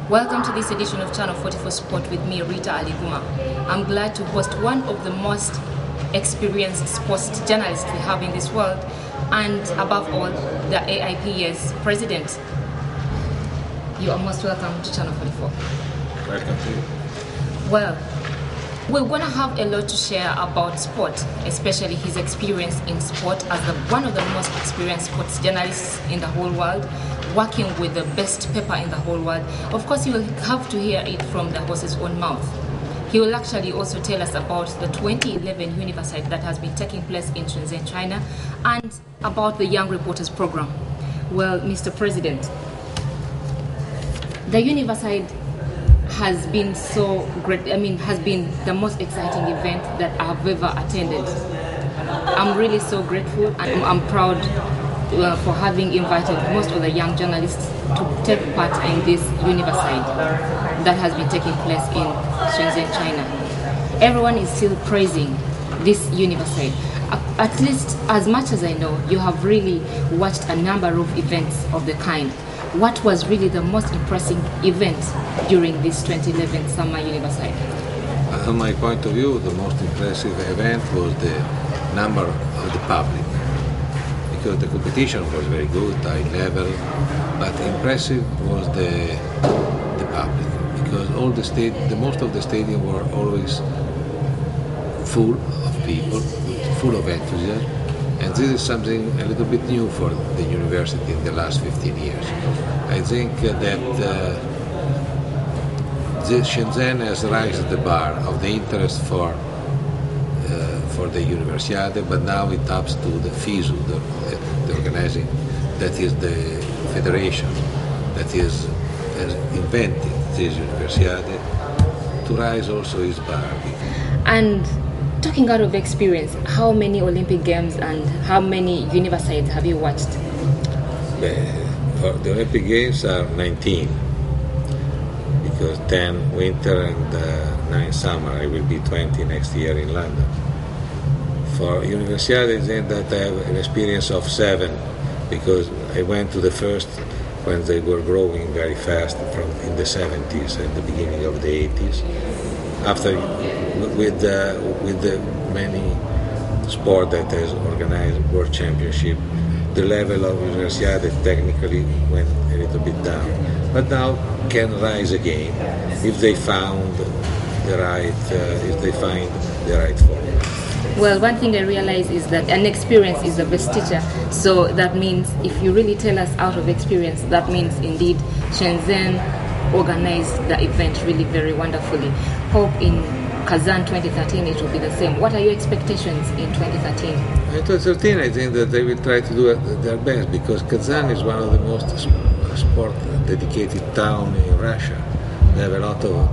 Welcome to this edition of Channel 44 Sport with me, Rita Aliguma. I'm glad to host one of the most experienced sports journalists we have in this world, and above all, the AIP's president. You are most welcome to Channel 44. Welcome to you. Well, we're going to have a lot to share about sport, especially his experience in sport as one of the most experienced sports journalists in the whole world, working with the best paper in the whole world. Of course, you will have to hear it from the horse's own mouth. He will actually also tell us about the 2011 Universiade that has been taking place in Shenzhen, China, and about the Young Reporters Program. Well, Mr. President, the Universiade has been so great. Has been the most exciting event that I have ever attended. I'm really so grateful, and I'm proud for having invited most of the young journalists to take part in this Universiade that has been taking place in Shenzhen, China. Everyone is still praising this Universiade. At least, as much as I know, you have really watched a number of events of the kind. What was really the most impressive event during this 2011 Summer Universiade? From my point of view, the most impressive event was the number of the public, because the competition was very good, high level, but impressive was the public, because most of the stadium were always full of people, full of enthusiasm. And this is something a little bit new for the university in the last 15 years. I think that Shenzhen has raised the bar of the interest for the Universiade, but now it ups to the FISU, the organizing, that is the federation that has invented this Universiade, to raise also its bar. And talking out of experience, how many Olympic Games and how many Universiades have you watched? The Olympic Games are 19, because 10 winter and 9 summer. It will be 20 next year in London. For Universiade, I think that I have an experience of 7, because I went to the first when they were growing very fast in the 70s and the beginning of the 80s. After, with the many sport that has organized World Championship, the level of Universiade technically went a little bit down, but now can rise again if they find the right form. Well, one thing I realize is that an experience is the best teacher. So that means if you really tell us out of experience, that means indeed Shenzhen organized the event really very wonderfully. Hope in Kazan 2013 it will be the same. What are your expectations in 2013? In 2013, I think that they will try to do their best, because Kazan is one of the most sport-dedicated towns in Russia. They have a lot of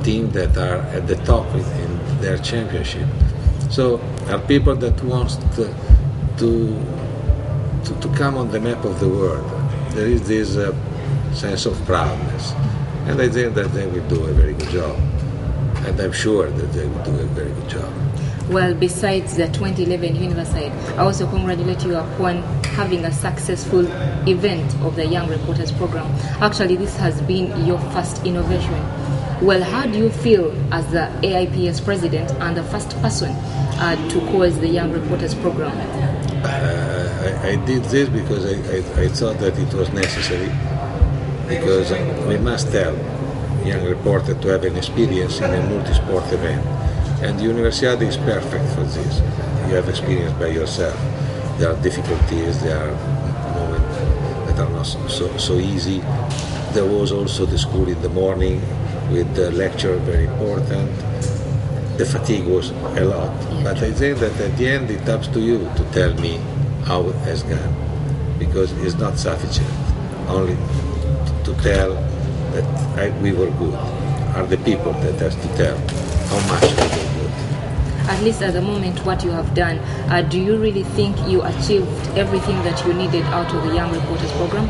teams that are at the top in their championship. So, are people that want to come on the map of the world. There is this sense of proudness, and I think that they will do a very good job. And I'm sure that they will do a very good job. Well, besides the 2011 Universiade, I also congratulate you upon having a successful event of the Young Reporters Program. Actually, this has been your first innovation. Well, how do you feel as the AIP's president and the first person to cause the Young Reporters Program? I did this because I thought that it was necessary, because we must tell young reporter to have an experience in a multi-sport event, and the Universiade is perfect for this. You have experience by yourself. There are difficulties, there are moments that are not so easy. There was also the school in the morning with the lecture, very important. The fatigue was a lot, but I think that at the end it's up to you to tell me how it has gone, because it's not sufficient only to tell that we were good. Are the people that has to tell how much we were good. At least at the moment, what you have done, do you really think you achieved everything that you needed out of the Young Reporters Program?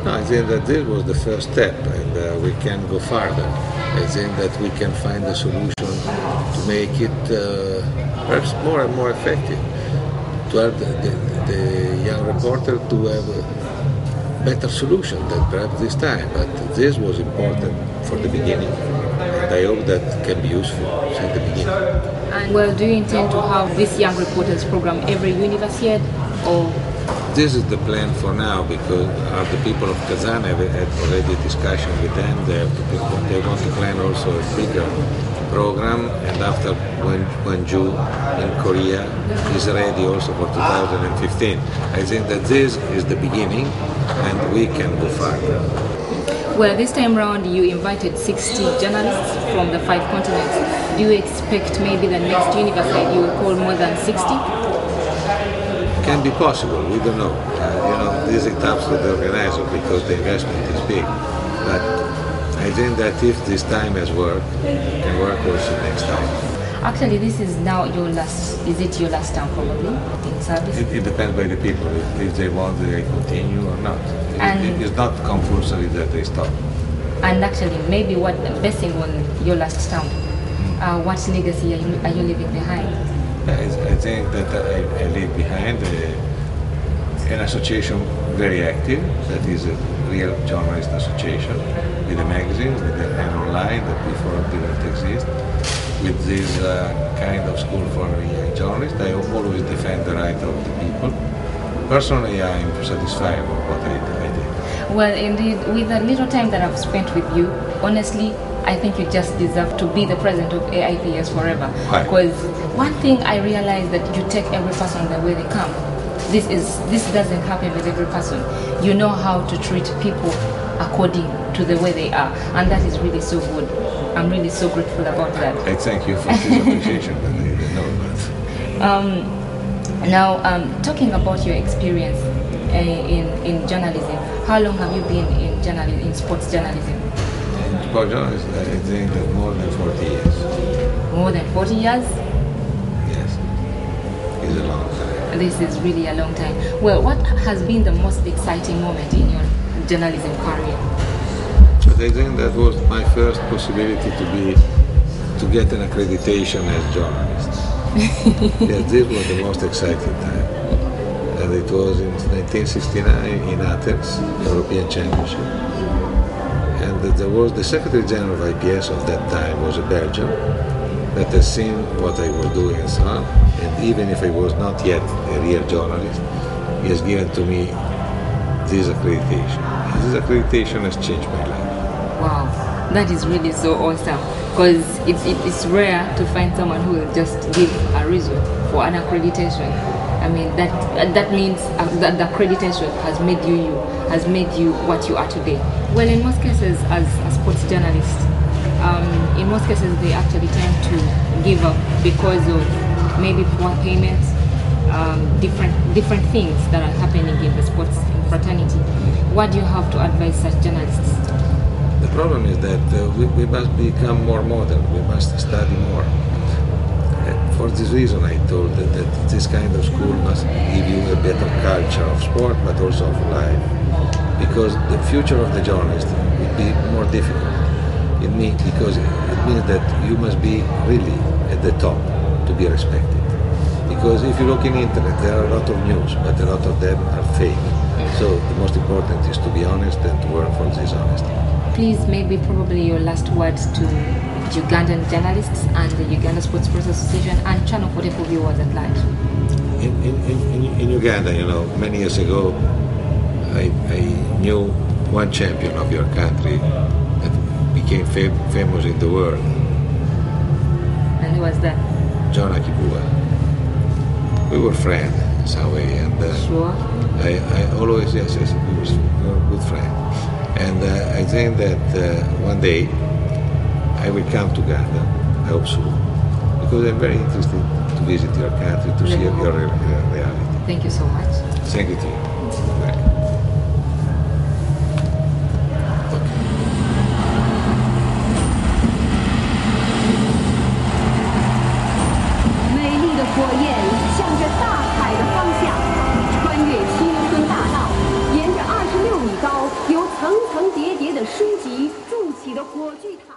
No, I think that this was the first step, and we can go further. I think that we can find a solution to make it perhaps more and more effective, to help the young reporter to have better solution than perhaps this time, but this was important for the beginning, and I hope that can be useful since the beginning. And well, do you intend to have this young reporters program every university, or? This is the plan for now, because the people of Kazan have had already a discussion with them. They want to plan also a bigger program, and after Gwangju in Korea is ready also for 2015. I think that this is the beginning, and we can go further. Well, this time round you invited 60 journalists from the 5 continents. Do you expect maybe the next university you will call more than 60? Can be possible, we don't know. This is up to the organizer because the investment is big. But I think that if this time has worked, it can work also next time. Actually, this is now your last, is it your last time probably in service? It depends by the people, if they want they continue or not. It's not compulsory that they stop. And actually, maybe what basing on your last term, what legacy are you leaving behind? I think that I leave behind an association very active, that is a real journalist association, with a magazine, with an online that before didn't exist, with this kind of school for young journalists. I always defend the right of the people. Personally, I am satisfied with what I did. Well, indeed, with the little time that I've spent with you, honestly, I think you just deserve to be the president of AIPS forever. Why? Because one thing I realized that you take every person the way they come. This doesn't happen with every person. You know how to treat people according to the way they are, and that is really so good. I'm really so grateful about that. I thank you for this appreciation, but I didn't know that. Now, talking about your experience in journalism, how long have you been in sports journalism? Sport journalism, I think that more than 40 years. More than 40 years? Yes, it's a long time. This is really a long time. Well, what has been the most exciting moment in your journalism career? But I think that was my first possibility to get an accreditation as journalist. Yes, this was the most exciting time. And it was in 1969 in Athens, European Championship. And there was the Secretary General of IPS of that time was a Belgian that has seen what I was doing and so on. And even if I was not yet a real journalist, he has given to me this accreditation. And this accreditation has changed my life. Wow, that is really so awesome. Because it's rare to find someone who will just give a reason for an accreditation. I mean, that means that the accreditation has made you what you are today. Well, in most cases, as a sports journalist, in most cases they actually tend to give up because of maybe poor payments, different things that are happening in the sports fraternity. What do you have to advise such journalists? The problem is that we must become more modern. We must study more. For this reason, I told that this kind of school must give you a better culture of sport, but also of life. Because the future of the journalist will be more difficult. Because it means that you must be really at the top to be respected. Because if you look in internet, there are a lot of news, but a lot of them are fake. So the most important is to be honest and to work for this honesty. Please, maybe probably your last words to Ugandan journalists and the Uganda Sports Press Association and Channel 44 viewers at large. In Uganda, many years ago, I knew one champion of your country that became famous in the world. And who was that? John Akibua. We were friends in some way, and Sure. I always, yes, we were a good friend. And I think that one day I will come to Uganda, I hope so, because I'm very interested to visit your country, to see your reality. Thank you so much. Thank you to you. Bye. 美丽的火焰向着大海的方向，穿越青春大道，沿着26米高、由层层叠叠的书籍筑起的火炬塔。